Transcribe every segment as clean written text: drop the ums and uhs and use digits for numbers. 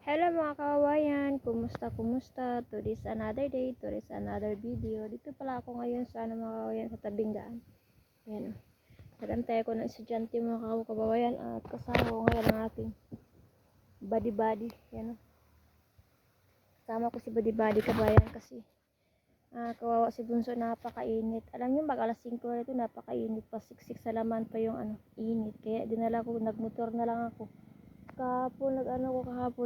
Hello mga kawayan, kumusta? To this another day, to this another video. Dito pala ako ngayon sa mga kawayan sa tabing daan. Ayan. Nagantay ako ng estudyante mga kawayan at kasama ko ngayon ang aking buddy. Ayan. Kasama ko si buddy kabayan kasi kawawa si Bunso, napakainit. Alam niyo mag alas 5 na ito, napakainit pa, siksik sa laman pa yung init. Kaya dinala ko, nagmotor na lang ako. Kahapon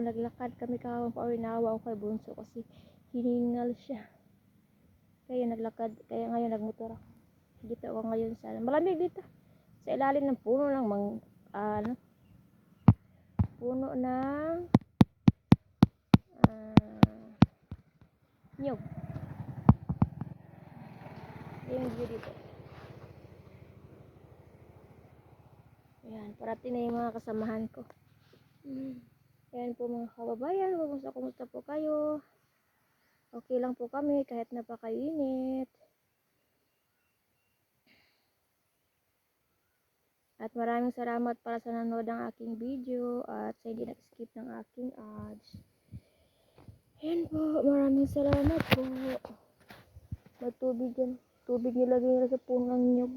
naglakad kami kahapon pa uwi, naawa ako kay Bunso kasi hiningal siya. Kaya ngayon nagmotor ako. Dito ako ngayon sa malamig dito. Sa ilalim ng puno ng puno ng nyug. Yung view dito. Ayan, parating na yung mga kasamahan ko. Ayan po mga kababayan, kumusta po kayo? Okay lang po kami kahit napakainit. At maraming salamat para sa nanood ng aking video at sa hindi nag-skip ng aking ads. Ayan po, maraming salamat po. May tubig yan. Tubig nilagay nila sa punong nyug.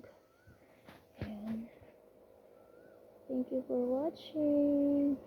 Ayan. Thank you for watching.